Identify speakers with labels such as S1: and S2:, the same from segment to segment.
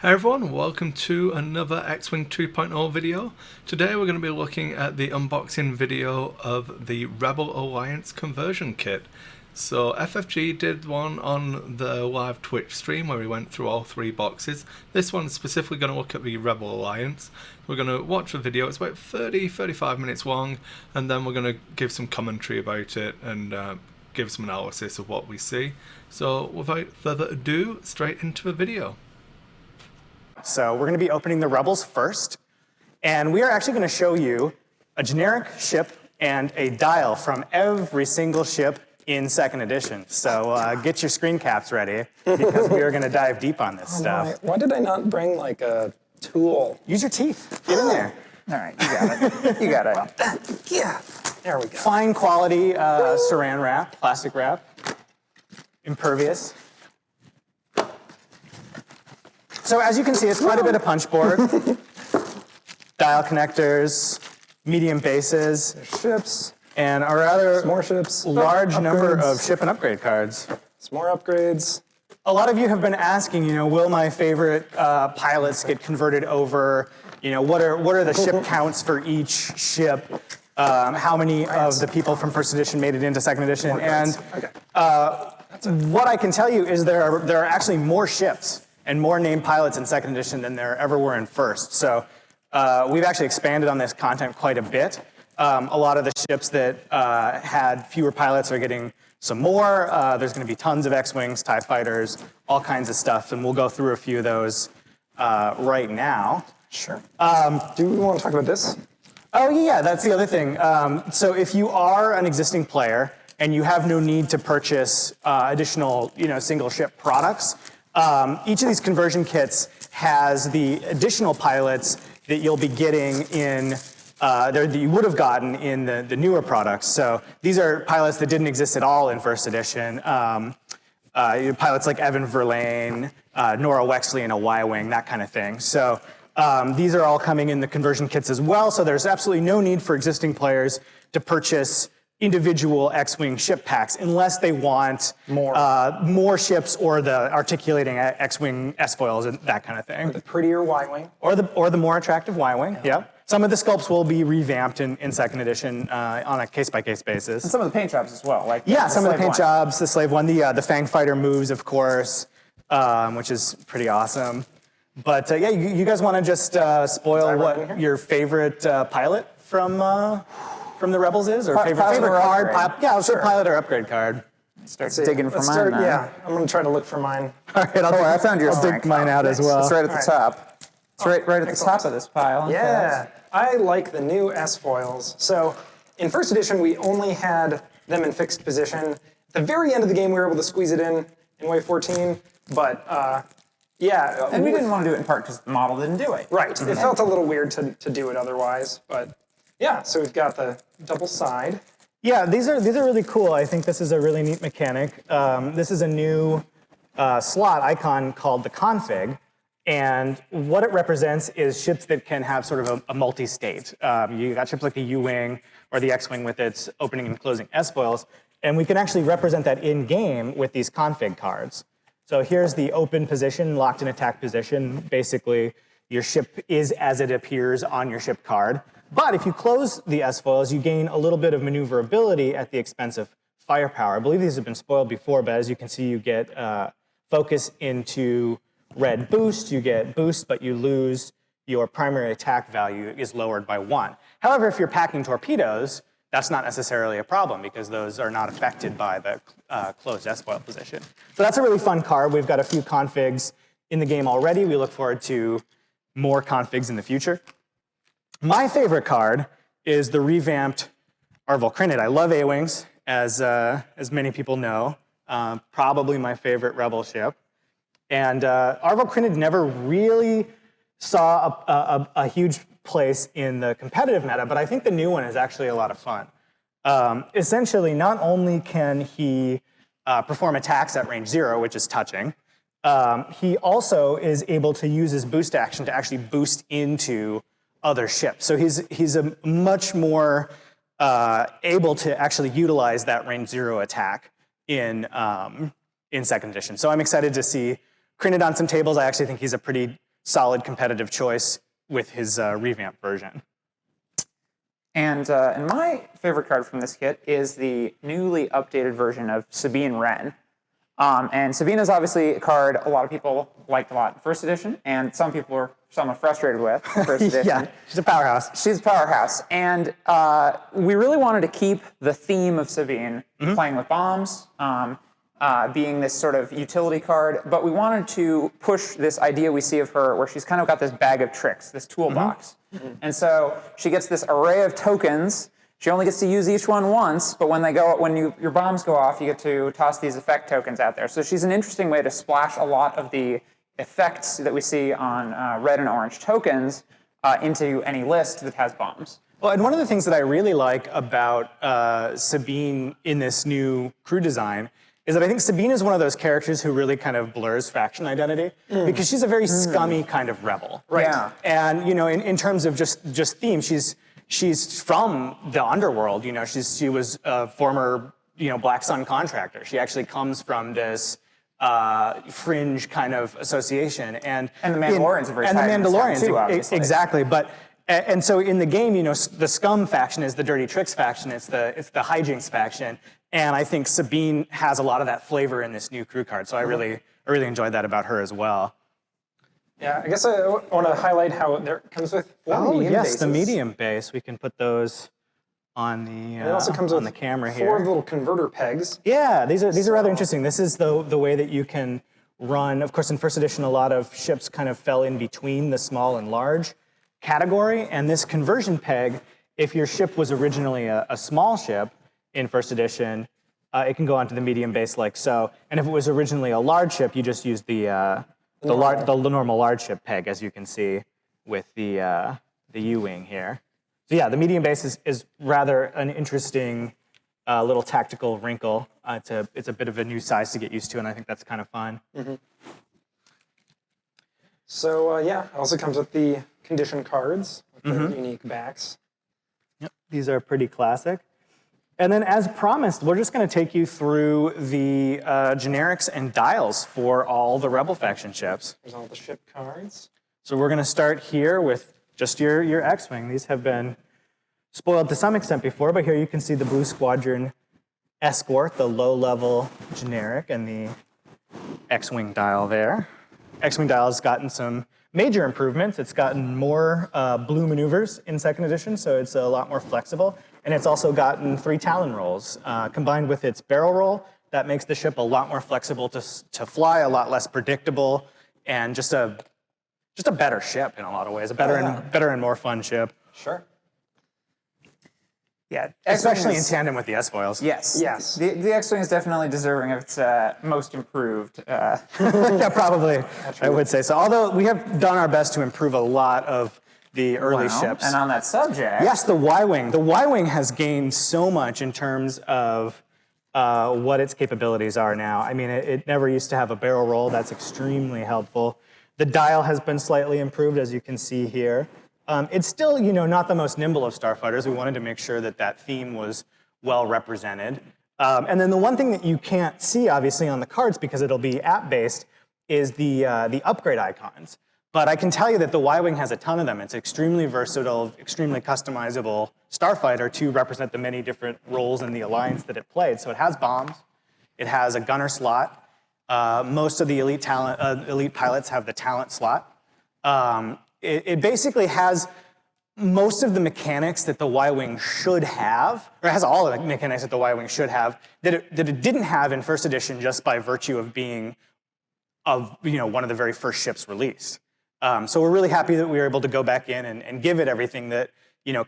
S1: Hi everyone, welcome to another X-Wing 2.0 video. Today we're going to be looking at the unboxing video of the Rebel Alliance conversion kit. So FFG did one on the live Twitch stream where we went through all three boxes. This one's specifically going to look at the Rebel Alliance. We're going to watch the video, it's about 30-35 minutes long, and then we're going to give some commentary about it and give some analysis of what we see. So without further ado, straight into the video.
S2: So we're going to be opening the Rebels first, and we are actually going to show you a generic ship and a dial from every single ship in 2nd edition. So get your screen caps ready, because we are going to dive deep on this stuff.
S3: Why did I not bring like a tool?
S2: Use your teeth. Get in there.
S3: All right, you got it. You got it. Yeah, there we go.
S2: Fine quality saran wrap, plastic wrap, impervious. So as you can see, it's quite a bit of punch board, dial connectors, medium bases,
S3: Ships,
S2: and a rather
S3: more ships,
S2: large number
S3: upgrades.
S2: of ship and upgrade cards.
S3: Some more upgrades.
S2: A lot of you have been asking, will my favorite pilots get converted over? What are the ship counts for each ship? How many of the people from 1st edition made it into 2nd edition? And what I can tell you is there are actually more ships and more named pilots in 2nd edition than there ever were in 1st. So we've actually expanded on this content quite a bit. A lot of the ships that had fewer pilots are getting some more. There's going to be tons of X-Wings, TIE fighters, all kinds of stuff, and we'll go through a few of those right now.
S3: Sure. Do we want to talk about this?
S2: Oh, yeah, that's the other thing. So if you are an existing player and you have no need to purchase additional single ship products, each of these conversion kits has the additional pilots that you'll be getting in, that you would have gotten in the newer products. So these are pilots that didn't exist at all in 1st edition. Pilots like Evan Verlaine, Nora Wexley in a Y-Wing, that kind of thing. So these are all coming in the conversion kits as well. So there's absolutely no need for existing players to purchase individual X-Wing ship packs unless they want more ships or the articulating X-Wing S-foils and that kind of thing.
S3: Or the prettier Y-Wing.
S2: Or the more attractive Y-Wing, yeah. Some of the sculpts will be revamped in 2nd edition on a case-by-case basis.
S4: And some of the paint jobs as well.
S2: Some of the paint jobs, the Slave One, the Fang Fighter moves, of course, which is pretty awesome. But yeah, you guys want to just spoil what your favorite pilot from the Rebels is, or favorite card? Let's say pilot or upgrade card.
S4: Start digging for mine now.
S3: Yeah, I'm going to try to look for mine.
S2: All right,
S4: I found yours.
S2: I'll dig mine out as well.
S4: It's right at the top. It's right at the top of this pile.
S3: Yeah, I like the new S-foils. So in 1st edition, we only had them in fixed position. At the very end of the game, we were able to squeeze it in Wave 14, but yeah.
S4: And we didn't want to do it in part because the model didn't do it.
S3: Right, it felt a little weird to do it otherwise, but yeah, so we've got the double side.
S2: Yeah, these are really cool. I think this is a really neat mechanic. This is a new slot icon called the config, and what it represents is ships that can have sort of a multi-state. You got ships like the U-Wing or the X-Wing with its opening and closing S-foils, and we can actually represent that in-game with these config cards. So here's the open position, locked in attack position. Basically, your ship is as it appears on your ship card. But if you close the S-foils, you gain a little bit of maneuverability at the expense of firepower. I believe these have been spoiled before, but as you can see, you get focus into red boost. You get boost, but you lose your primary attack value is lowered by 1. However, if you're packing torpedoes, that's not necessarily a problem because those are not affected by the closed S-foil position. So that's a really fun card. We've got a few configs in the game already. We look forward to more configs in the future. My favorite card is the revamped Arvel Crinid. I love A-Wings, as many people know. Probably my favorite Rebel ship. And Arvel Crinid never really saw a huge place in the competitive meta, but I think the new one is actually a lot of fun. Essentially, not only can he perform attacks at range 0, which is touching, he also is able to use his boost action to actually boost into other ships. So he's a much more able to actually utilize that range 0 attack in 2nd edition. So I'm excited to see Crinid on some tables. I actually think he's a pretty solid competitive choice with his revamp version.
S4: And my favorite card from this kit is the newly updated version of Sabine Wren. And Sabine is obviously a card a lot of people liked a lot in first edition, and some people were somewhat frustrated with in first edition.
S2: Yeah, she's a powerhouse.
S4: She's a powerhouse. And we really wanted to keep the theme of Sabine, playing with bombs, being this sort of utility card, but we wanted to push this idea we see of her where she's kind of got this bag of tricks, this toolbox. And so she gets this array of tokens. She only gets to use each one once, but when your bombs go off, you get to toss these effect tokens out there. So she's an interesting way to splash a lot of the effects that we see on red and orange tokens into any list that has bombs.
S2: Well, and one of the things that I really like about Sabine in this new crew design is that I think Sabine is one of those characters who really kind of blurs faction identity because she's a very scummy kind of rebel, right?
S4: Yeah.
S2: And in terms of just theme, she's from the underworld. She was a former Black Sun contractor. She actually comes from this fringe kind of association, and
S4: the Mandalorians are very tied in this town too, obviously.
S2: Exactly, but. And so in the game, the Scum faction is the Dirty Tricks faction. It's the Hijinks faction, and I think Sabine has a lot of that flavor in this new crew card. So I really enjoyed that about her as well.
S3: Yeah, I guess I want to highlight how it comes with four medium bases.
S2: The medium base. We can put those on the
S3: it also comes
S2: on
S3: with
S2: the camera here.
S3: 4 little converter pegs.
S2: Yeah, these are rather interesting. This is the way that you can run. Of course, in first edition, a lot of ships kind of fell in between the small and large category, and this conversion peg, if your ship was originally a small ship in first edition, it can go onto the medium base like so. And if it was originally a large ship, you just use the normal large ship peg, as you can see with the U-wing here. So yeah, the medium base is rather an interesting little tactical wrinkle. It's a bit of a new size to get used to, and I think that's kind of fun.
S3: So yeah, it also comes with the condition cards with the unique backs.
S2: Yep, these are pretty classic. And then as promised, we're just going to take you through the generics and dials for all the Rebel faction ships.
S3: There's all the ship cards.
S2: So we're going to start here with just your X-Wing. These have been spoiled to some extent before, but here you can see the Blue Squadron Escort, the low-level generic, and the X-Wing dial there. X-Wing dial has gotten some major improvements. It's gotten more blue maneuvers in second edition, so it's a lot more flexible. And it's also gotten 3 Talon rolls. Combined with its barrel roll, that makes the ship a lot more flexible to fly, a lot less predictable, and just a better ship in a lot of ways, a better and more fun ship.
S3: Sure.
S4: Yeah,
S2: Especially in tandem with the S-foils.
S4: Yes.
S3: Yes.
S4: The X-Wing is definitely deserving of its most improved.
S2: Yeah, probably, I would say so. Although we have done our best to improve a lot of the early ships.
S4: And on that subject...
S2: Yes, the Y-Wing. The Y-Wing has gained so much in terms of what its capabilities are now. I mean, it never used to have a barrel roll. That's extremely helpful. The dial has been slightly improved, as you can see here. It's still, not the most nimble of starfighters. We wanted to make sure that theme was well represented. And then the one thing that you can't see, obviously, on the cards, because it'll be app-based, is the upgrade icons. But I can tell you that the Y-Wing has a ton of them. It's extremely versatile, extremely customizable starfighter to represent the many different roles in the alliance that it played. So it has bombs. It has a gunner slot. Most of the elite pilots have the talent slot. It basically has most of the mechanics that the Y-Wing should have, or it has all of the mechanics that the Y-Wing should have, that it didn't have in first edition just by virtue of being one of the very first ships released. So we're really happy that we were able to go back in and give it everything that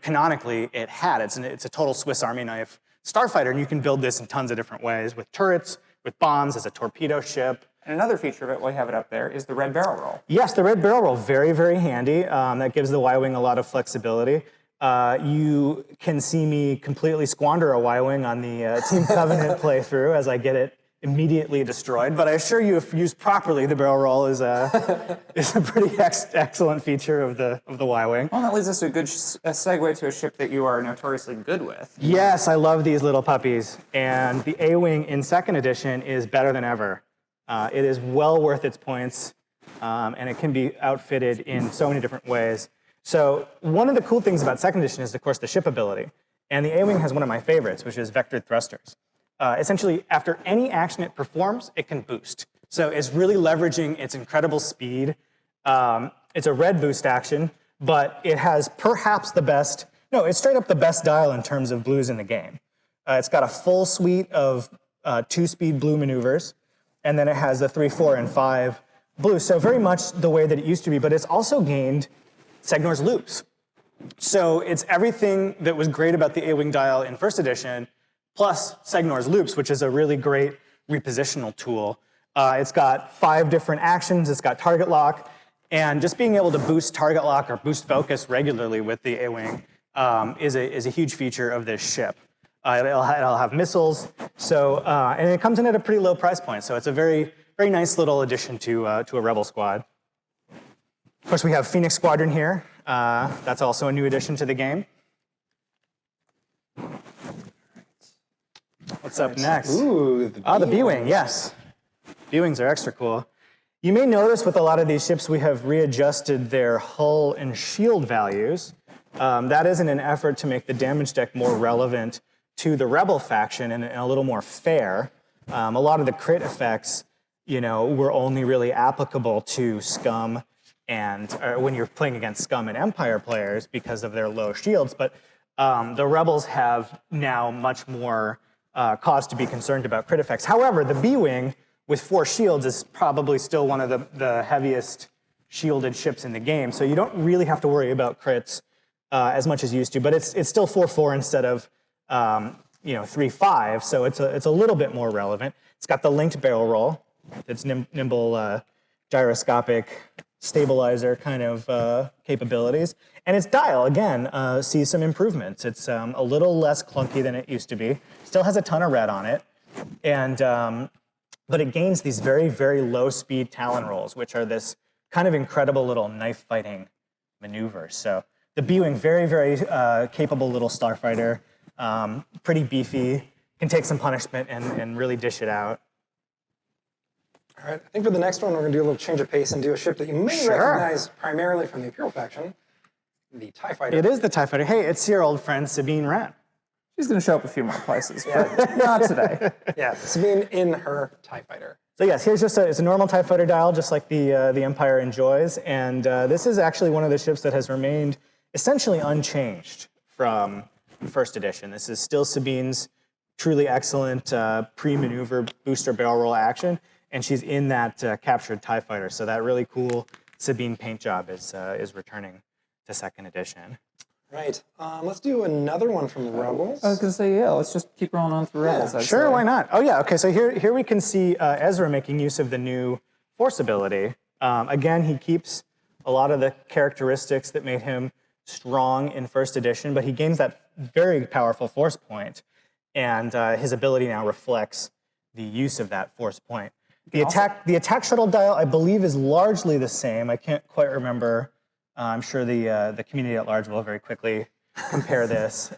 S2: canonically it had. It's a total Swiss Army knife starfighter, and you can build this in tons of different ways with turrets, with bombs, as a torpedo ship.
S4: And another feature of it, while you have it up there, is the red barrel roll.
S2: Yes, the red barrel roll, very, very handy. That gives the Y-Wing a lot of flexibility. You can see me completely squander a Y-Wing on the Team Covenant playthrough as I get it immediately destroyed. But I assure you, if used properly, the barrel roll is a pretty excellent feature of the Y-Wing.
S4: Well, that leads us to a good segue to a ship that you are notoriously good with.
S2: Yes, I love these little puppies. And the A-Wing in second edition is better than ever. It is well worth its points and it can be outfitted in so many different ways. So one of the cool things about second edition is, of course, the ship ability. And the A-Wing has one of my favorites, which is vectored thrusters. Essentially, after any action it performs, it can boost. So it's really leveraging its incredible speed. It's a red boost action, but it has perhaps the best, no, it's straight up the best dial in terms of blues in the game. It's got a full suite of 2-speed blue maneuvers, and then it has the 3, 4, and 5 blue. So very much the way that it used to be, but it's also gained Segnor's loops. So it's everything that was great about the A-Wing dial in first edition, plus Segnor's loops, which is a really great repositional tool. It's got 5 different actions, it's got target lock, and just being able to boost target lock or boost focus regularly with the A-Wing is a huge feature of this ship. It'll have missiles, so and it comes in at a pretty low price point, so it's a very, very nice little addition to a Rebel squad. Of course, we have Phoenix Squadron here. That's also a new addition to the game. What's up next?
S3: Ooh,
S2: the B-Wing, yes. B-Wings are extra cool. You may notice with a lot of these ships, we have readjusted their hull and shield values. That is in an effort to make the damage deck more relevant to the Rebel faction and a little more fair. A lot of the crit effects, were only really applicable to Scum and when you're playing against Scum and Empire players because of their low shields. But the Rebels have now much more cause to be concerned about crit effects. However, the B-Wing with 4 shields is probably still one of the heaviest shielded ships in the game. So you don't really have to worry about crits as much as you used to. But it's still 4-4 instead of 3-5, so it's a little bit more relevant. It's got the linked barrel roll. It's nimble gyroscopic stabilizer kind of capabilities. And its dial, again, sees some improvements. It's a little less clunky than it used to be. Still has a ton of red on it. And but it gains these very, very low speed Talon rolls, which are this kind of incredible little knife fighting maneuver. So the B-Wing, very, very capable little starfighter. Pretty beefy, can take some punishment and really dish it out.
S3: All right, I think for the next one, we're going to do a little change of pace and do a ship that you may recognize primarily from the Imperial faction, the TIE Fighter.
S2: It is the TIE Fighter. Hey, it's your old friend, Sabine Wren.
S4: She's going to show up a few more places, but not today.
S3: Yeah, Sabine in her TIE Fighter.
S2: So yes, here's just it's a normal TIE Fighter dial, just like the Empire enjoys. And this is actually one of the ships that has remained essentially unchanged from first edition. This is still Sabine's truly excellent pre-maneuver booster barrel roll action, and she's in that captured TIE Fighter. So that really cool Sabine paint job is returning to second edition.
S3: Right. Let's do another one from Rebels.
S4: I was going to say, yeah, let's just keep rolling on through Rebels.
S2: Yeah, sure, why not? Oh yeah, okay, so here we can see Ezra making use of the new Force ability. Again, he keeps a lot of the characteristics that made him strong in first edition, but he gains that very powerful force point, and his ability now reflects the use of that force point. The attack shuttle dial, I believe, is largely the same. I can't quite remember. I'm sure the community at large will very quickly compare this.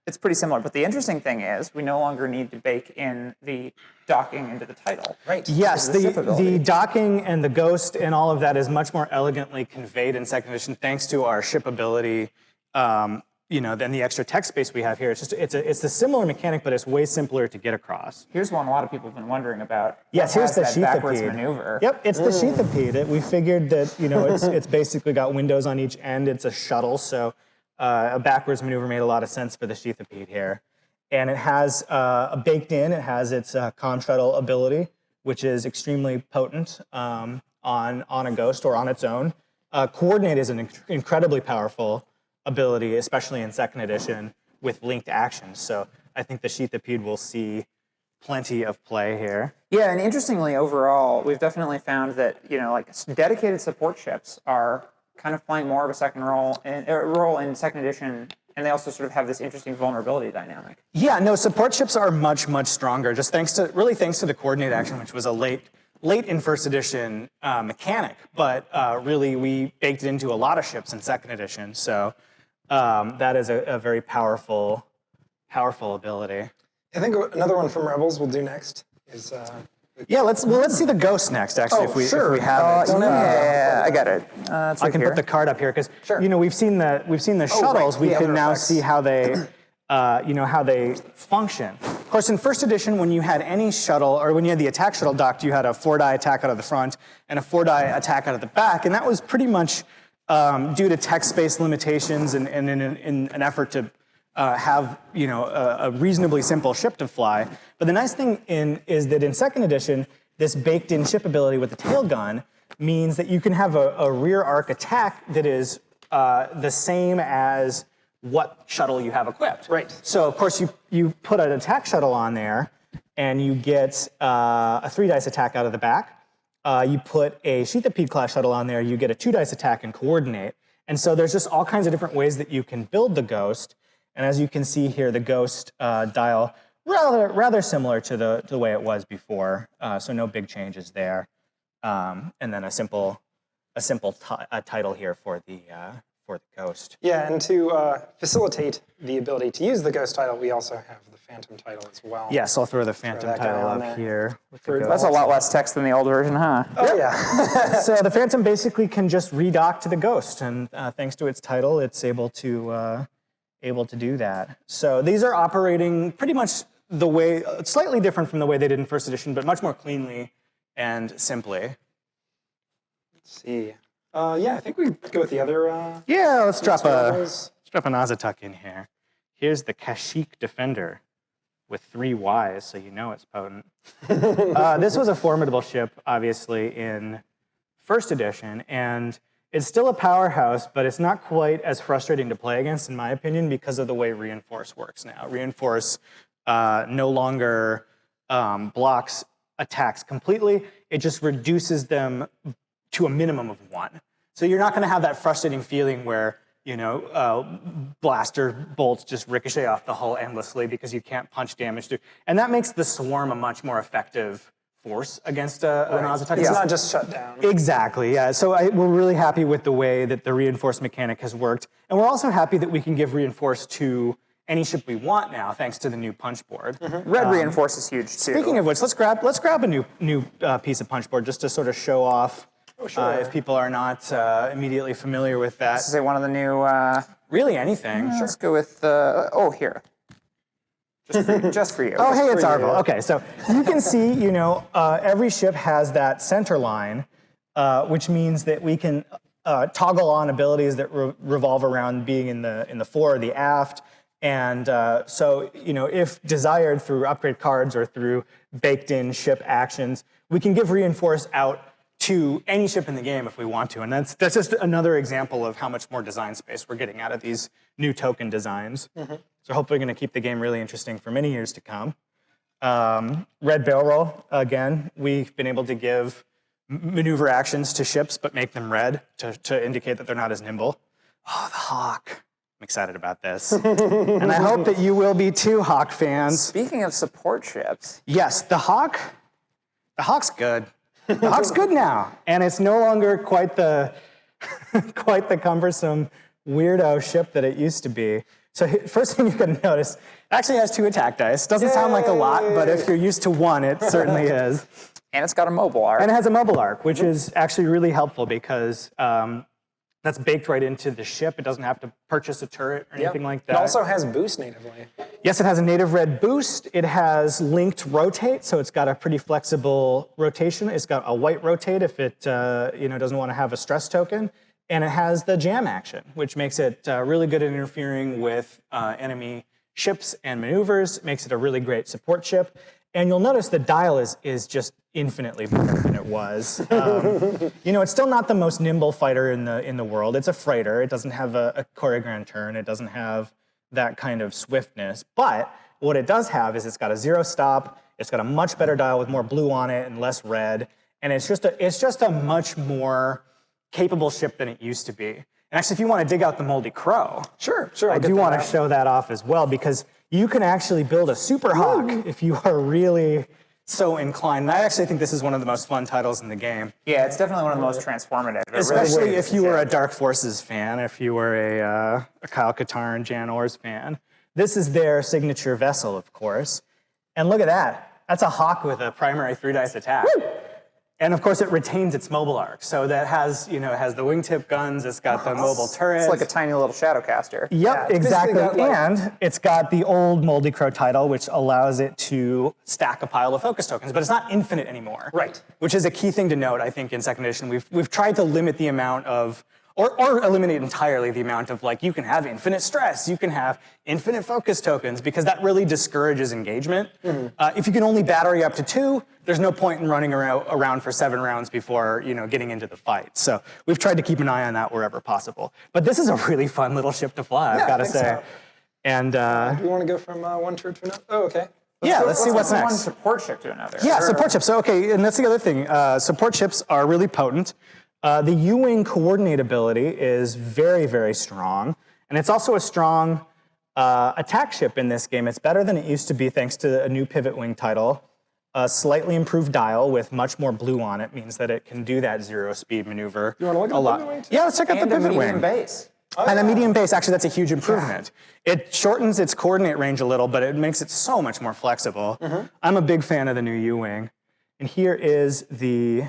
S4: It's pretty similar, but the interesting thing is we no longer need to bake in the docking into the title.
S3: Right.
S2: Yes, the docking and the ghost and all of that is much more elegantly conveyed in second edition thanks to our ship ability, than the extra text space we have here. It's a similar mechanic, but it's way simpler to get across.
S4: Here's one a lot of people have been wondering about.
S2: Yes, here's the
S4: backwards
S2: sheathopede
S4: maneuver.
S2: Yep, it's the sheathopede. We figured that it's basically got windows on each end. It's a shuttle, so a backwards maneuver made a lot of sense for the sheathopede here. And it has baked in. It has its comm shuttle ability, which is extremely potent on a ghost or on its own. Coordinate is an incredibly powerful ability, especially in second edition with linked actions. So I think the sheathopede will see plenty of play here.
S4: Yeah, and interestingly, overall, we've definitely found that dedicated support ships are kind of playing more of a second role in second edition, and they also sort of have this interesting vulnerability dynamic.
S2: Yeah, no, support ships are much, much stronger, just thanks to the coordinate action, which was a late in first edition mechanic, but really we baked it into a lot of ships in second edition. So that is a very powerful ability.
S3: I think another one from Rebels we'll do next is
S2: Yeah, let's see the ghost next. Actually, if we have it.
S4: Yeah, I got it. It's
S2: I
S4: right
S2: can
S4: here.
S2: put the card up here because we've seen the shuttles.
S3: right.
S2: We
S3: The
S2: can
S3: other
S2: now
S3: effects.
S2: see how they how they function. Of course, in first edition, when you had any shuttle or when you had the attack shuttle docked, you had a 4-die attack out of the front and a 4-die attack out of the back, and that was pretty much due to tech space limitations and in an effort to have a reasonably simple ship to fly. But the nice thing is that in second edition, this baked-in ship ability with the tail gun means that you can have a rear arc attack that is the same as what shuttle you have equipped.
S3: Right.
S2: So of course you put an attack shuttle on there, and you get a 3-dice attack out of the back. You put a Sheathipede class shuttle on there, you get a 2-dice attack and coordinate. And so there's just all kinds of different ways that you can build the Ghost. And as you can see here, the Ghost dial rather similar to the way it was before. So no big changes there. And then a simple title here for the Ghost.
S3: Yeah, and to facilitate the ability to use the Ghost title, we also have the Phantom title as well.
S2: Yes, I'll throw the Phantom
S3: that guy
S2: title
S3: on
S2: up
S3: there.
S2: here. With the
S3: For-
S2: Ghost.
S4: That's a lot less text than the old version, huh?
S3: Oh, yeah.
S2: So the Phantom basically can just redock to the Ghost, and thanks to its title, it's able to do that. So these are operating pretty much the way, slightly different from the way they did in first edition, but much more cleanly and simply.
S3: Let's see. Yeah, I think we go with the other.
S2: Yeah, let's drop
S3: levels.
S2: an Azatuk in here. Here's the Kashyyyk Defender with 3 Ys, so you know it's potent. This was a formidable ship, obviously, in first edition, and it's still a powerhouse, but it's not quite as frustrating to play against, in my opinion, because of the way Reinforce works now. Reinforce no longer blocks attacks completely. It just reduces them to a minimum of 1. So you're not going to have that frustrating feeling where blaster bolts just ricochet off the hull endlessly because you can't punch damage through. And that makes the Swarm a much more effective force against an Azatuk.
S3: It's not just shut down.
S2: Exactly, yeah. So we're really happy with the way that the Reinforce mechanic has worked. And we're also happy that we can give Reinforce to any ship we want now, thanks to the new punch board.
S4: Red Reinforce is huge, too.
S2: Speaking of which, let's grab a new piece of punch board just to sort of show off if people are not immediately familiar with that.
S4: This is one of the new...
S2: Really anything.
S4: Let's go with... here. Just for you.
S2: Oh, hey, it's Arvel. Okay, so you can see, every ship has that center line, which means that we can toggle on abilities that revolve around being in the fore or the aft. And so, if desired through upgrade cards or through baked-in ship actions, we can give Reinforce out to any ship in the game if we want to. And that's just another example of how much more design space we're getting out of these new token designs. So hopefully we're going to keep the game really interesting for many years to come. Red barrel roll, again, we've been able to give maneuver actions to ships, but make them red to indicate that they're not as nimble. Oh, the Hawk. I'm excited about this. And I hope that you will be too, Hawk fans.
S4: Speaking of support ships...
S2: Yes, the Hawk's good. The Hawk's good now, and it's no longer quite the cumbersome weirdo ship that it used to be. So first thing you're going to notice, it actually has 2 attack dice. Doesn't sound like a lot, but if you're used to 1, it certainly is.
S4: And it's got a mobile arc.
S2: And it has a mobile arc, which is actually really helpful because that's baked right into the ship. It doesn't have to purchase a turret or anything like that.
S3: It also has boost natively.
S2: Yes, it has a native red boost. It has linked rotate, so it's got a pretty flexible rotation. It's got a white rotate if it doesn't want to have a stress token. And it has the jam action, which makes it really good at interfering with enemy ships and maneuvers. Makes it a really great support ship. And you'll notice the dial is just infinitely better than it was. It's still not the most nimble fighter in the world. It's a freighter. It doesn't have a choreographed turn. It doesn't have that kind of swiftness. But what it does have is it's got a 0 stop. It's got a much better dial with more blue on it and less red. And it's just a much more capable ship than it used to be. And actually, if you want to dig out the Moldy Crow,
S3: Sure.
S2: I do want to show that off as well, because you can actually build a Super Hawk if you are really so inclined. And I actually think this is one of the most fun titles in the game.
S4: Yeah, it's definitely one of the most transformative.
S2: Especially if you were a Dark Forces fan, if you were a Kyle Katarn, Jan Orr's fan. This is their signature vessel, of course. And look at that. That's a Hawk with a primary 3-dice attack. And of course, it retains its mobile arc. So that has, it has the wingtip guns, it's got the mobile turrets.
S4: It's like a tiny little Shadowcaster.
S2: Yep,
S3: it's
S2: exactly.
S3: basically got, like-
S2: And it's got the old Moldy Crow title, which allows it to stack a pile of focus tokens, but it's not infinite anymore.
S3: Right.
S2: Which is a key thing to note, I think, in second edition. We've tried to limit the amount of, or eliminate entirely the amount of, like, you can have infinite stress, you can have infinite focus tokens, because that really discourages engagement. If you can only battery up to 2, there's no point in running around for 7 rounds before, getting into the fight. So we've tried to keep an eye on that wherever possible. But this is a really fun little ship to fly, I've got to say.
S3: So.
S2: And
S3: Do we want to go from one turret to another? Oh, okay.
S2: let's see what's
S4: From one
S2: next.
S4: support ship to another.
S2: Yeah, support ships. So, okay, and that's the other thing. Support ships are really potent. The U-wing coordinate ability is very, very strong. And it's also a strong attack ship in this game. It's better than it used to be thanks to a new pivot wing title. A slightly improved dial with much more blue on it means that it can do that 0-speed maneuver.
S3: You want to look at the pivot wing too?
S2: Yeah, let's check out
S4: And
S2: the
S4: a
S2: pivot
S4: medium
S2: wing.
S4: base.
S2: And a medium base, actually, that's a huge improvement. It shortens its coordinate range a little, but it makes it so much more flexible. I'm a big fan of the new U-wing. And here is the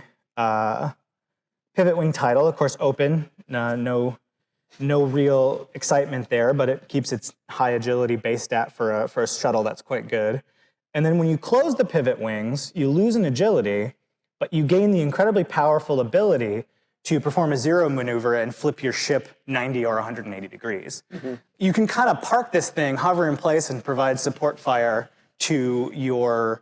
S2: pivot wing title, of course, open. No real excitement there, but it keeps its high agility base stat for a shuttle. That's quite good. And then when you close the pivot wings, you lose an agility, but you gain the incredibly powerful ability to perform a 0 maneuver and flip your ship 90 or 180 degrees. You can kind of park this thing, hover in place, and provide support fire to your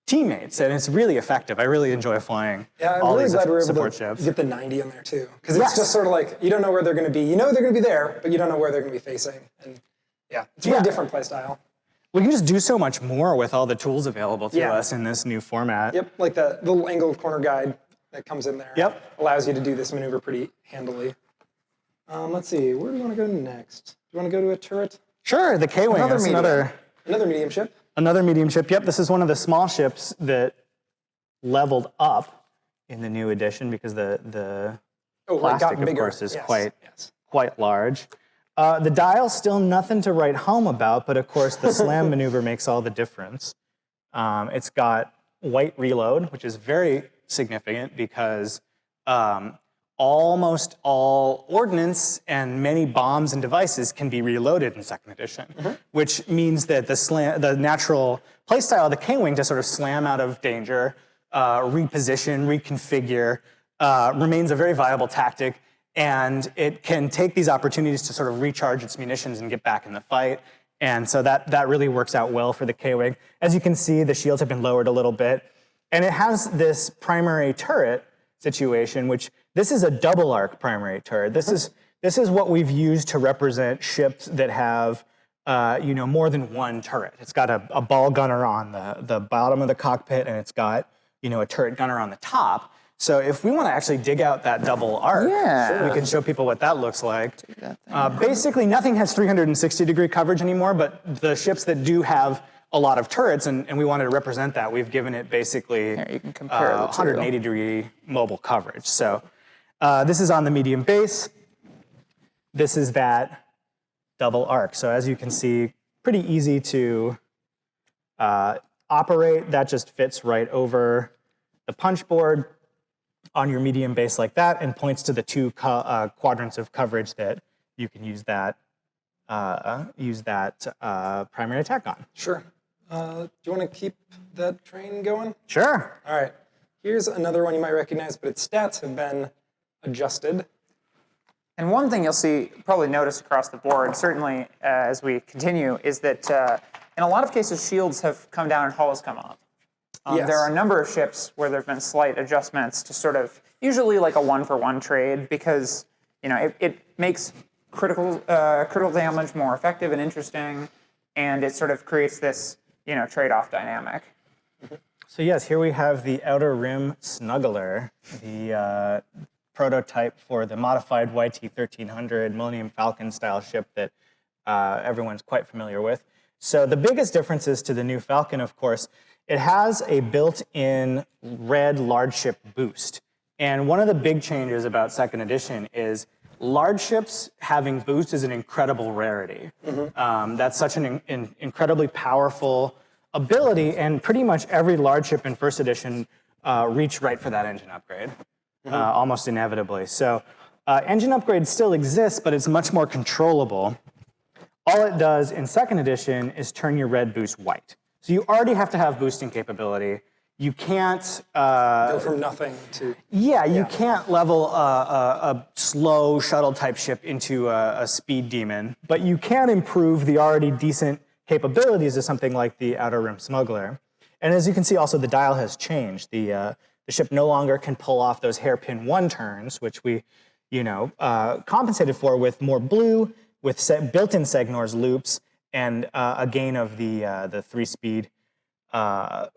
S2: teammates, and it's really effective. I really enjoy flying
S3: Yeah, I'm
S2: all
S3: really
S2: these
S3: glad we were
S2: support
S3: able to
S2: ships.
S3: get the 90 in there too. Because
S2: Yes.
S3: it's just sort of like, you don't know where they're going to be. You know they're going to be there, but you don't know where they're going to be facing. And yeah, it's a very different play style.
S2: We can just do so much more with all the tools available to
S3: Yeah.
S2: us in this new format.
S3: Yep, like the little angled corner guide that comes in there.
S2: Yep.
S3: Allows you to do this maneuver pretty handily. Let's see, where do you want to go next? Do you want to go to a turret?
S2: Sure, the K-wing.
S4: Another
S2: That's
S4: medium.
S3: Another medium ship?
S2: another medium ship. Yep, this is one of the small ships that leveled up in the new edition because the plastic, of course, is quite large. The dial's still nothing to write home about, but of course the slam maneuver makes all the difference. It's got white reload, which is very significant because almost all ordnance and many bombs and devices can be reloaded in second edition, which means that the natural playstyle of the K-Wing to sort of slam out of danger, reposition, reconfigure, remains a very viable tactic. And it can take these opportunities to sort of recharge its munitions and get back in the fight. And so that really works out well for the K-Wing. As you can see, the shields have been lowered a little bit. And it has this primary turret situation, which this is a double arc primary turret. This is what we've used to represent ships that have more than one turret. It's got a ball gunner on the bottom of the cockpit, and it's got a turret gunner on the top. So if we want to actually dig out that double arc, we can show people what that looks like. Basically, nothing has 360-degree coverage anymore, but the ships that do have a lot of turrets, and we wanted to represent that, we've given it basically 180-degree mobile coverage. So this is on the medium base. This is that double arc. So as you can see, pretty easy to operate. That just fits right over the punch board on your medium base like that, and points to the two quadrants of coverage that you can use that primary attack on.
S3: Sure. Do you want to keep that train going?
S2: Sure.
S3: All right. Here's another one you might recognize, but its stats have been adjusted.
S4: And one thing you'll probably notice across the board, certainly as we continue, is that in a lot of cases, shields have come down and hulls come up. There are a number of ships where there have been slight adjustments to sort of, usually like a one-for-one trade, because it makes critical damage more effective and interesting, and it sort of creates this trade-off dynamic.
S2: So yes, here we have the Outer Rim Snuggler, the prototype for the modified YT-1300 Millennium Falcon style ship that everyone's quite familiar with. So the biggest differences to the new Falcon, of course, it has a built-in red large ship boost. And one of the big changes about second edition is large ships having boost is an incredible rarity. That's such an incredibly powerful ability, and pretty much every large ship in first edition reached right for that engine upgrade, almost inevitably. So engine upgrade still exists, but it's much more controllable. All it does in second edition is turn your red boost white. So you already have to have boosting capability. You can't
S3: Go from nothing to...
S2: Yeah, you can't level a slow shuttle type ship into a speed demon, but you can improve the already decent capabilities of something like the Outer Rim Smuggler. And as you can see, also the dial has changed. The ship no longer can pull off those hairpin 1 turns, which we, compensated for with more blue, with built-in Segnor's loops, and a gain of the 3-speed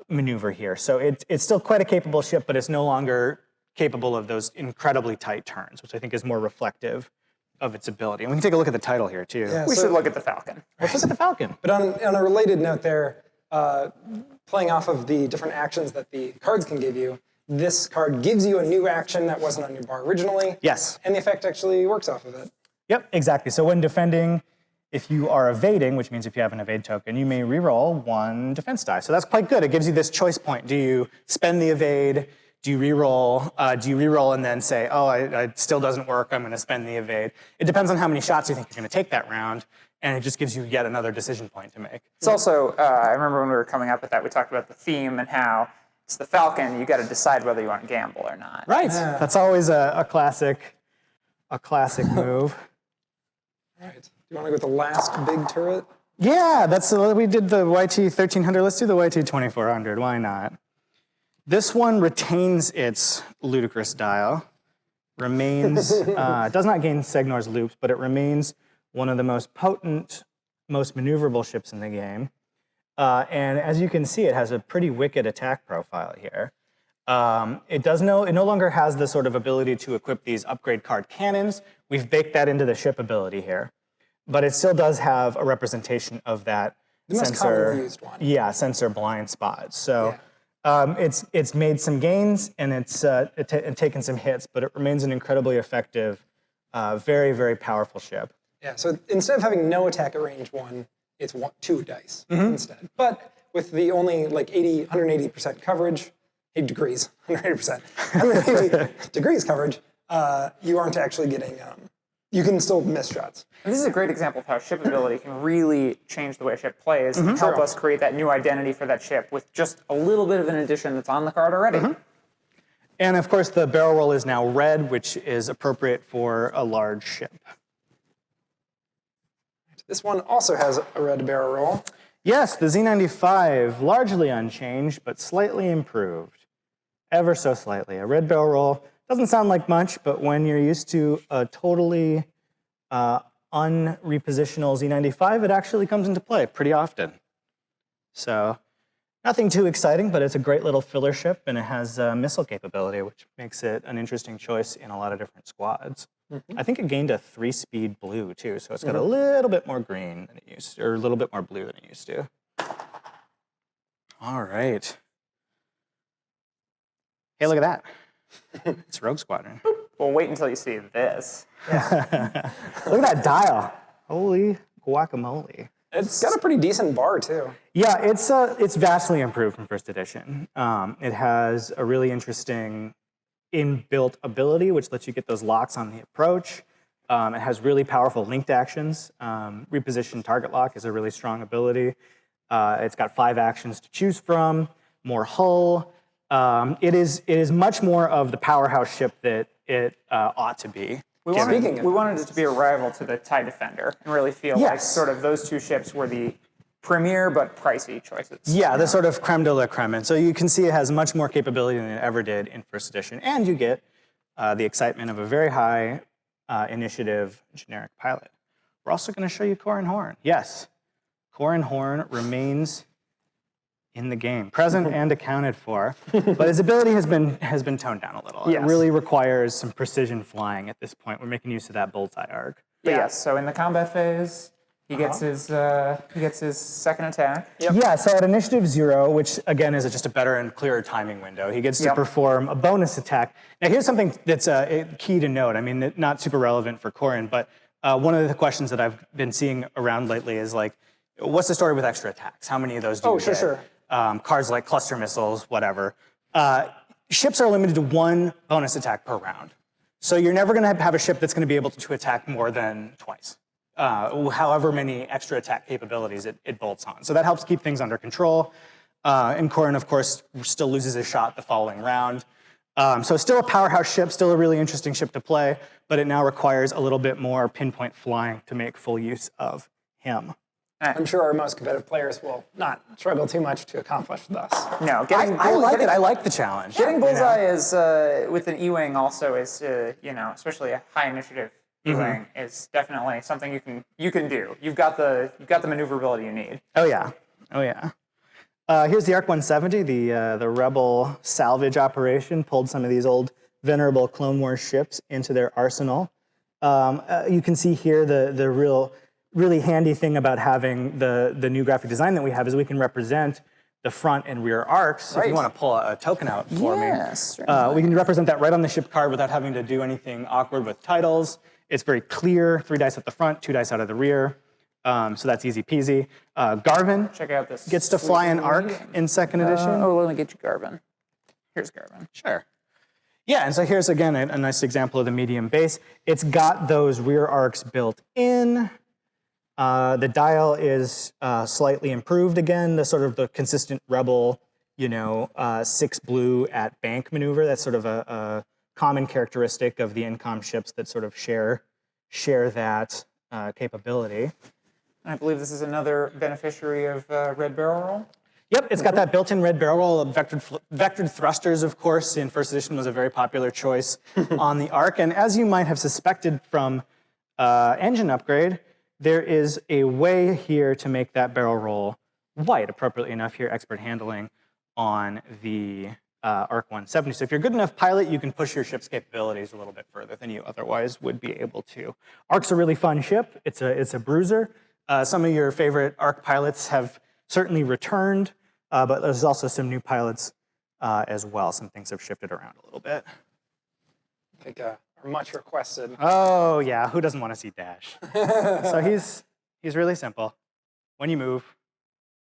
S2: maneuver here. So it's still quite a capable ship, but it's no longer capable of those incredibly tight turns, which I think is more reflective of its ability. And we can take a look at the title here, too.
S3: Yeah,
S4: We should look at the Falcon.
S2: Let's look at the Falcon.
S3: But on a related note there, playing off of the different actions that the cards can give you, this card gives you a new action that wasn't on your bar originally.
S2: Yes.
S3: And the effect actually works off of it.
S2: Yep, exactly. So when defending, if you are evading, which means if you have an evade token, you may reroll 1 defense die. So that's quite good. It gives you this choice point. Do you spend the evade? Do you reroll? Do you reroll and then say, oh, it still doesn't work, I'm going to spend the evade? It depends on how many shots you think you're going to take that round, and it just gives you yet another decision point to make.
S4: It's also, I remember when we were coming up with that, we talked about the theme and how it's the Falcon, you got to decide whether you want to gamble or not.
S2: Right. That's always a classic move.
S3: All right. Do you want to go with the last big turret?
S2: Yeah, we did the YT 1300. Let's do the YT 2400. Why not? This one retains its ludicrous dial, remains, does not gain Segnor's loops, but it remains one of the most potent, most maneuverable ships in the game. And as you can see, it has a pretty wicked attack profile here. It no longer has the sort of ability to equip these upgrade card cannons. We've baked that into the ship ability here. But it still does have a representation of that
S3: The most commonly used one.
S2: Yeah, sensor blind spot. So it's made some gains and it's taken some hits, but it remains an incredibly effective, very, very powerful ship.
S3: Yeah, so instead of having no attack at range 1, it's 2 dice instead. But with the only like 180% coverage, 8 degrees, 180%, 180 degrees coverage, you aren't actually getting, you can still miss shots.
S4: And this is a great example of how ship ability can really change the way a ship plays and help us create that new identity for that ship with just a little bit of an addition that's on the card already.
S2: And of course, the barrel roll is now red, which is appropriate for a large ship.
S3: This one also has a red barrel roll.
S2: Yes, the Z95, largely unchanged, but slightly improved. Ever so slightly. A red barrel roll doesn't sound like much, but when you're used to a totally unrepositional Z95, it actually comes into play pretty often. So nothing too exciting, but it's a great little filler ship, and it has missile capability, which makes it an interesting choice in a lot of different squads. I think it gained a 3-speed blue, too, so it's got a little bit more green than it used to, or a little bit more blue than it used to. All right. Hey, look at that. It's Rogue Squadron.
S4: Well, wait until you see this.
S2: Look at that dial. Holy guacamole.
S3: It's got a pretty decent bar, too.
S2: Yeah, it's vastly improved from first edition. It has a really interesting inbuilt ability, which lets you get those locks on the approach. It has really powerful linked actions. Reposition target lock is a really strong ability. It's got 5 actions to choose from, more hull. It is much more of the powerhouse ship that it ought to be.
S4: We wanted it to be a rival to the TIE Defender and really feel like sort of those 2 ships were the premier but pricey choices.
S2: Yeah, the sort of creme de la creme. And so you can see it has much more capability than it ever did in first edition. And you get the excitement of a very high initiative generic pilot. We're also going to show you Koren Horn. Yes, Koren Horn remains in the game, present and accounted for, but his ability has been toned down a little. It really requires some precision flying at this point. We're making use of that bullseye arc.
S4: But yes, so in the combat phase, he gets his second attack.
S2: Yeah, so at initiative 0, which again is just a better and clearer timing window, he gets to perform a bonus attack. Now here's something that's key to note. I mean, not super relevant for Koren, but one of the questions that I've been seeing around lately is like, what's the story with extra attacks? How many of those do you get?
S3: Sure.
S2: Cards like cluster missiles, whatever. Ships are limited to 1 bonus attack per round. So you're never going to have a ship that's going to be able to attack more than twice, however many extra attack capabilities it bolts on. So that helps keep things under control. And Koren, of course, still loses his shot the following round. So still a powerhouse ship, still a really interesting ship to play, but it now requires a little bit more pinpoint flying to make full use of him.
S3: I'm sure our most competitive players will not struggle too much to accomplish this.
S4: No,
S2: I like it. I like the challenge.
S4: Getting bullseye is with an E-wing also is especially a high initiative E-wing is definitely something you can do. You've got the maneuverability you need.
S2: Oh yeah. Here's the ARC 170, the Rebel salvage operation. Pulled some of these old venerable Clone Wars ships into their arsenal. You can see here the really handy thing about having the new graphic design that we have is we can represent the front and rear arcs. So if you want to pull a token out for me, we can represent that right on the ship card without having to do anything awkward with titles. It's very clear, 3 dice at the front, 2 dice out of the rear. So that's easy peasy. Garvin
S4: Check out this
S2: gets to fly an arc in 2nd edition.
S4: let me get you Garvin. Here's Garvin.
S2: Sure. Yeah, and so here's again a nice example of the medium base. It's got those rear arcs built in. The dial is slightly improved again, the consistent Rebel, 6 blue at bank maneuver. That's sort of a common characteristic of the NCOM ships that sort of share that capability.
S4: I believe this is another beneficiary of red barrel roll.
S2: Yep, it's got that built-in red barrel roll. Vectored thrusters, of course, in 1st edition was a very popular choice on the ARC. And as you might have suspected from engine upgrade, there is a way here to make that barrel roll white, appropriately enough here, expert handling on the ARC 170. So if you're a good enough pilot, you can push your ship's capabilities a little bit further than you otherwise would be able to. ARC's a really fun ship. It's a bruiser. Some of your favorite ARC pilots have certainly returned, but there's also some new pilots as well. Some things have shifted around a little bit.
S3: I think are much requested.
S2: Oh yeah, who doesn't want to see Dash? So he's really simple. When you move,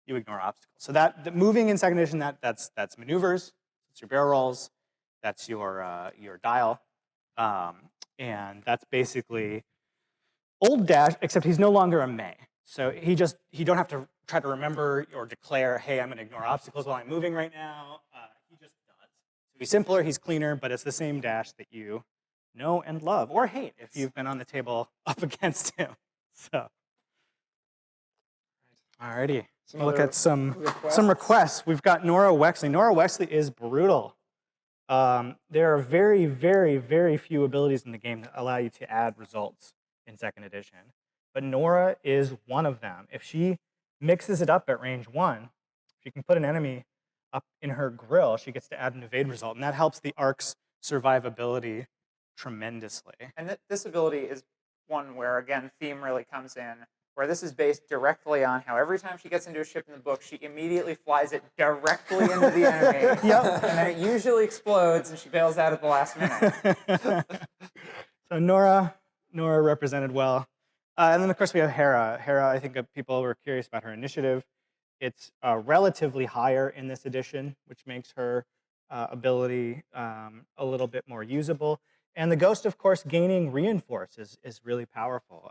S2: you ignore obstacles. So that moving in 2nd edition, that's maneuvers, that's your barrel rolls, that's your dial, and that's basically old Dash, except he's no longer a May. So he don't have to try to remember or declare, hey, I'm going to ignore obstacles while I'm moving right now. He just does. So he's simpler, he's cleaner, but it's the same Dash that you know and love, or hate if you've been on the table up against him. So, alrighty, look at some requests. We've got Nora Wexley. Nora Wexley is brutal. There are very, very, very few abilities in the game that allow you to add results in 2nd edition. But Nora is one of them. If she mixes it up at range 1, she can put an enemy up in her grill, she gets to add an evade result, and that helps the ARC's survivability tremendously.
S4: And this ability is one where, again, theme really comes in, where this is based directly on how every time she gets into a ship in the book, she immediately flies it directly into the enemy.
S2: Yep.
S4: And then it usually explodes, and she bails out at the last minute.
S2: So Nora represented well. And then, of course, we have Hera. Hera, I think people were curious about her initiative. It's relatively higher in this edition, which makes her ability a little bit more usable. And the Ghost, of course, gaining reinforce is really powerful.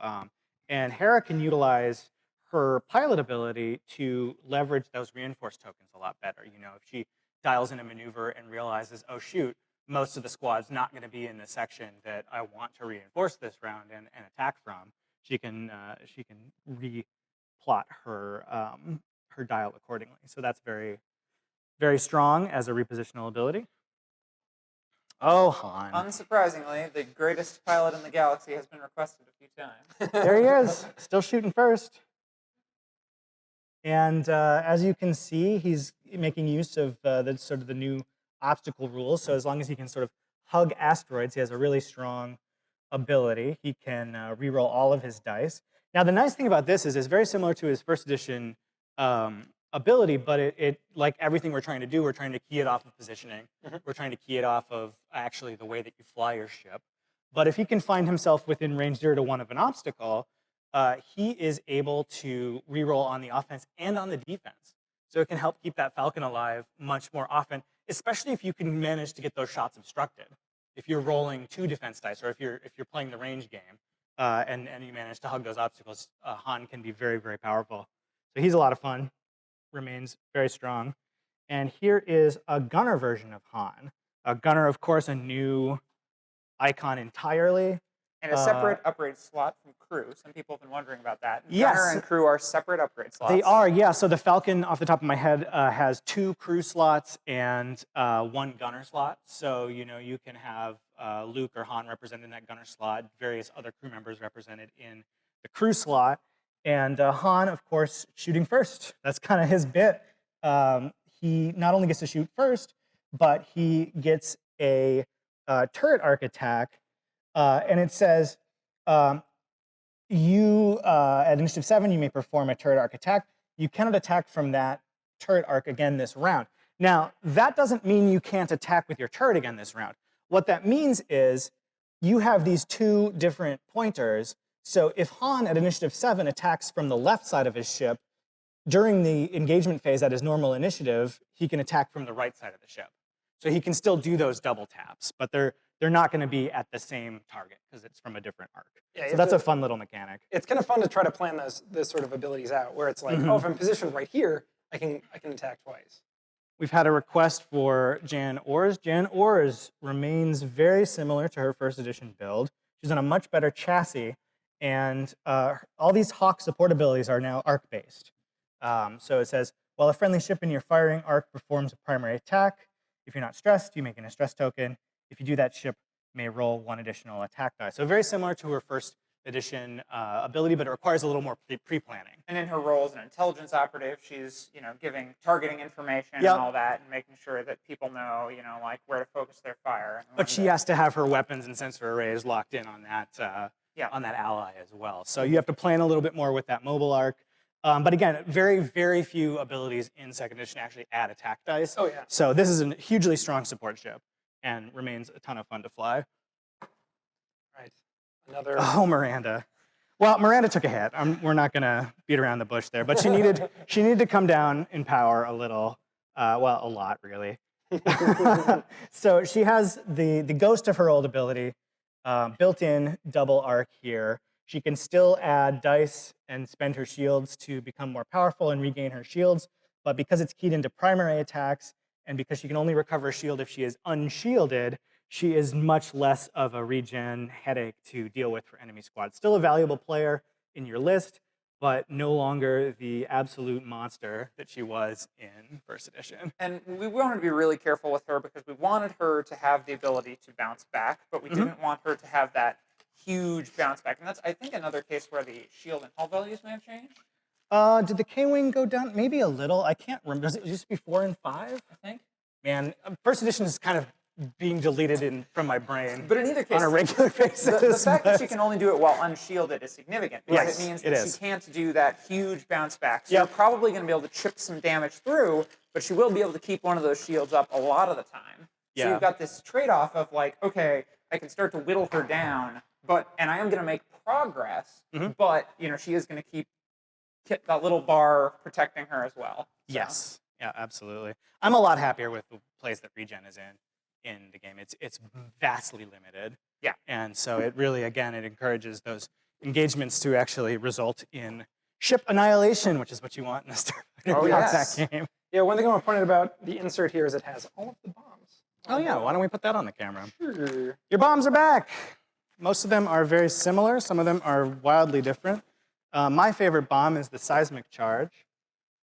S2: And Hera can utilize her pilot ability to leverage those reinforce tokens a lot better. If she dials in a maneuver and realizes, oh, shoot, most of the squad's not going to be in the section that I want to reinforce this round and attack from, she can replot her dial accordingly. So that's very, very strong as a repositional ability. Oh, Han.
S4: Unsurprisingly, the greatest pilot in the galaxy has been requested a few times.
S2: There he is, still shooting first. And as you can see, he's making use of the new obstacle rules. So as long as he can sort of hug asteroids, he has a really strong ability. He can reroll all of his dice. Now, the nice thing about this is it's very similar to his 1st edition ability, but it like everything we're trying to do, we're trying to key it off of positioning. We're trying to key it off of actually the way that you fly your ship. But if he can find himself within range 0 to 1 of an obstacle, he is able to reroll on the offense and on the defense. So it can help keep that Falcon alive much more often, especially if you can manage to get those shots obstructed. If you're rolling 2 defense dice, or if you're playing the range game, and you manage to hug those obstacles, Han can be very, very powerful. So he's a lot of fun, remains very strong. And here is a gunner version of Han. A gunner, of course, a new icon entirely.
S4: And a separate upgrade slot from crew. Some people have been wondering about that.
S2: Yes.
S4: Gunner and crew are separate upgrade slots.
S2: They are, yeah. So the Falcon, off the top of my head, has 2 crew slots and 1 gunner slot. So, you know, you can have Luke or Han represented in that gunner slot, various other crew members represented in the crew slot. And Han, of course, shooting first. That's kind of his bit. He not only gets to shoot first, but he gets a turret arc attack. And it says, you, at initiative 7, you may perform a turret arc attack. You cannot attack from that turret arc again this round. Now, that doesn't mean you can't attack with your turret again this round. What that means is you have these 2 different pointers. So if Han at initiative 7 attacks from the left side of his ship, during the engagement phase at his normal initiative, he can attack from the right side of the ship. So he can still do those double taps, but they're not going to be at the same target because it's from a different arc.
S3: Yeah,
S2: so that's a fun little mechanic.
S3: It's kind of fun to try to plan those sort of abilities out, where it's like, oh, if I'm positioned right here, I can attack twice.
S2: We've had a request for Jan Ors. Jan Ors remains very similar to her first edition build. She's on a much better chassis, and all these Hawk support abilities are now arc-based. So it says, while a friendly ship in your firing arc performs a primary attack, if you're not stressed, you make a stress token. If you do, that ship may roll 1 additional attack die. So very similar to her first edition ability, but it requires a little more pre-planning.
S4: And in her role as an intelligence operative, she's, you know, giving targeting information
S2: Yep.
S4: and all that, and making sure that people know, you know, like where to focus their fire. And
S2: But she has to have her weapons and sensor arrays locked in on that on that ally as well. So you have to plan a little bit more with that mobile arc. But again, very, very few abilities in second edition actually add attack dice.
S3: Oh, yeah.
S2: So this is a hugely strong support ship and remains a ton of fun to fly.
S3: Right. Another.
S2: Oh, Myranda. Well, Myranda took a hit. We're not going to beat around the bush there, but she needed to come down in power a little, well, a lot really. So she has the ghost of her old ability, built-in double arc here. She can still add dice and spend her shields to become more powerful and regain her shields, but because it's keyed into primary attacks and because she can only recover a shield if she is unshielded, she is much less of a regen headache to deal with for enemy squads. Still a valuable player in your list, but no longer the absolute monster that she was in first edition.
S4: And we wanted to be really careful with her because we wanted her to have the ability to bounce back, but we didn't want her to have that huge bounce back. And that's, I think, another case where the shield and hull values may have changed.
S2: Did the K-Wing go down? Maybe a little. I can't remember. Does it used to be 4 and 5?
S4: I think.
S2: Man, first edition is kind of being deleted from my brain.
S4: But in either case,
S2: on a regular basis.
S4: The fact that she can only do it while unshielded is significant because
S2: Yes,
S4: it means
S2: it
S4: that
S2: is.
S4: she can't do that huge bounce back. So
S2: Yep.
S4: you're probably going to be able to chip some damage through, but she will be able to keep one of those shields up a lot of the time. So
S2: Yeah.
S4: you've got this trade-off of like, okay, I can start to whittle her down, and I am going to make progress, but you know she is going to keep that little bar protecting her as well. So.
S2: Yes. Yeah, absolutely. I'm a lot happier with the place that regen is in the game. It's vastly limited.
S4: Yeah.
S2: And so it really, again, it encourages those engagements to actually result in ship annihilation, which is what you want in a Starfighter
S4: yes.
S2: game.
S3: Yeah, one thing I want to point out about the insert here is it has all of the bombs.
S2: Oh yeah, why don't we put that on the camera?
S3: Sure.
S2: Your bombs are back. Most of them are very similar. Some of them are wildly different. My favorite bomb is the Seismic Charge.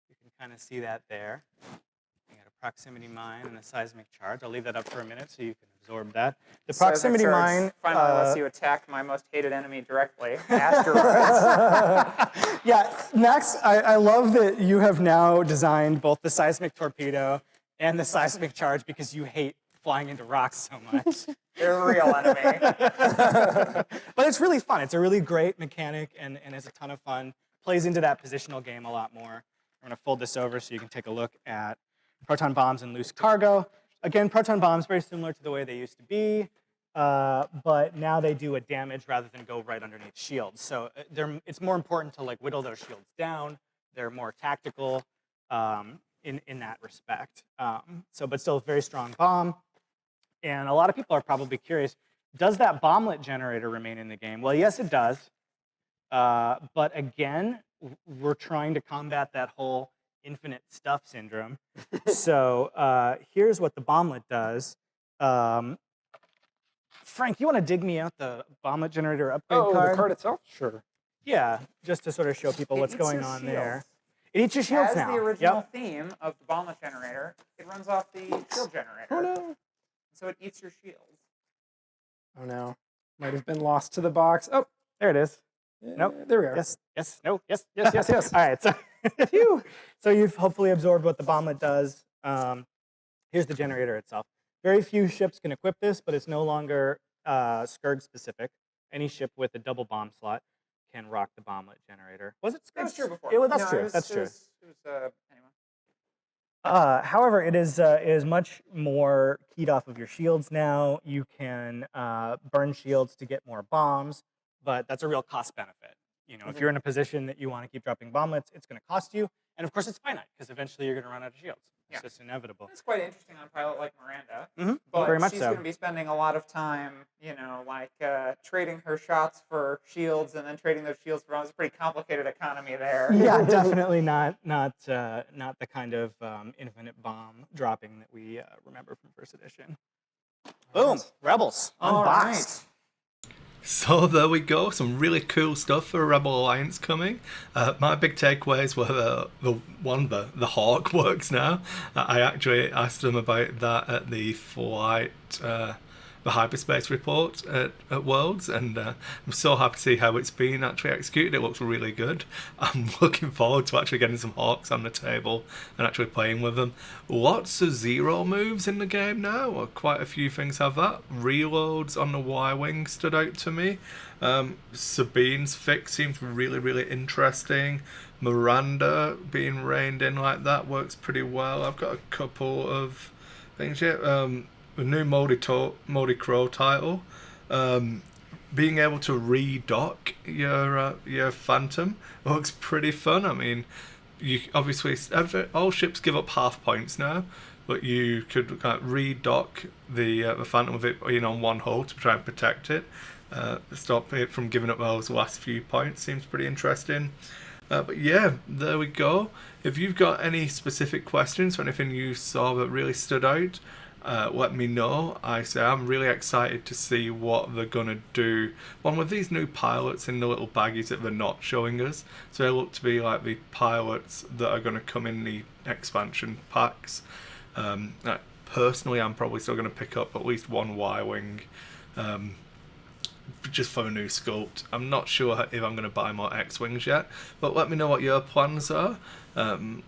S2: You can kind of see that there. You got a proximity mine and a seismic charge. I'll leave that up for a minute so you can absorb that. The proximity
S4: Seismic charge
S2: mine
S4: finally lets you attack my most hated enemy directly, asteroids.
S2: Yeah, Max, I love that you have now designed both the Seismic Torpedo and the Seismic Charge because you hate flying into rocks so much.
S4: They're the real enemy.
S2: But it's really fun. It's a really great mechanic and it's a ton of fun. Plays into that positional game a lot more. I'm going to fold this over so you can take a look at Proton Bombs and Loose Cargo. Again, Proton Bombs, very similar to the way they used to be. but now they do a damage rather than go right underneath shields. So it's more important to like whittle those shields down. They're more tactical in that respect. But still a very strong bomb. And a lot of people are probably curious, does that bomblet generator remain in the game? Well, yes, it does. But again, we're trying to combat that whole infinite stuff syndrome. So here's what the bomblet does. Frank, you want to dig me out the bomblet generator upgrade card?
S3: The card itself? Sure.
S2: Yeah, just to sort of show people what's going on there. It eats your
S4: It
S2: shields
S4: has
S2: now.
S4: the original theme of the bomblet generator. It runs off the shield generator.
S3: Oh no.
S4: So it eats your shields.
S3: Oh no. Might have been lost to the box. Oh,
S2: There it is.
S3: nope. There we are.
S2: Yes, yes, no, yes,
S3: Yes, yes, yes.
S2: All right, so, so you've hopefully absorbed what the bomblet does. Here's the generator itself. Very few ships can equip this, but it's no longer Scourge specific. Any ship with a double bomb slot can rock the bomblet generator. Was it Scourge?
S4: That was true before.
S2: That's true. That's true.
S4: Anyway.
S2: However, it is much more keyed off of your shields now. You can burn shields to get more bombs, but that's a real cost benefit. You know, if you're in a position that you want to keep dropping bomblets, it's going to cost you, and of course, it's finite because eventually you're going to run out of shields. It's just inevitable.
S4: It's quite interesting on a pilot like Myranda,
S2: Very
S4: but
S2: much
S4: she's
S2: so.
S4: going to be spending a lot of time, like trading her shots for shields and then trading those shields for bombs. It's a pretty complicated economy there.
S2: Yeah, definitely not the kind of infinite bomb dropping that we remember from first edition. Boom, Rebels
S4: All
S2: unboxed.
S4: right.
S1: So there we go, some really cool stuff for Rebel Alliance coming. My big takeaways were the Hawk works now. I actually asked them about that at the flight, the hyperspace report at Worlds, and I'm so happy to see how it's been actually executed. It looks really good. I'm looking forward to actually getting some Hawks on the table and actually playing with them. Lots of zero moves in the game now, or quite a few things have that. Reloads on the Y-Wing stood out to me. Sabine's fix seems really, really interesting. Myranda being reined in like that works pretty well. I've got a couple of things here. The new Moldy Crow title, being able to redock your Phantom looks pretty fun. I mean, you obviously all ships give up half points now, but you could redock the Phantom with it on one hull to try and protect it, stop it from giving up those last few points. Seems pretty interesting. But yeah, there we go. If you've got any specific questions or anything you saw that really stood out, let me know. I'm really excited to see what they're gonna do. One with these new pilots in the little baggies that they're not showing us. So they look to be like the pilots that are gonna come in the expansion packs. Personally, I'm probably still gonna pick up at least one Y-Wing, just for a new sculpt. I'm not sure if I'm gonna buy more X-Wings yet, but let me know what your plans are. And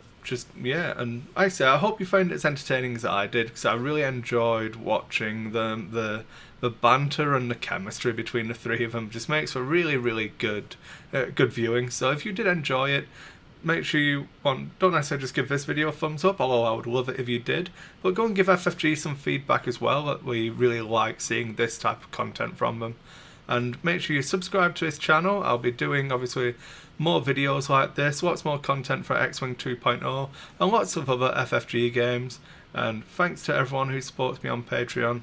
S1: I hope you found it as entertaining as I did, because I really enjoyed watching the banter and the chemistry between the three of them. Just makes for really, really good viewing. So if you did enjoy it, make sure don't necessarily just give this video a thumbs up, although I would love it if you did, but go and give FFG some feedback as well, that we really like seeing this type of content from them. And make sure you subscribe to his channel. I'll be doing, obviously, more videos like this, lots more content for X-Wing 2.0, and lots of other FFG games. And thanks to everyone who supports me on Patreon.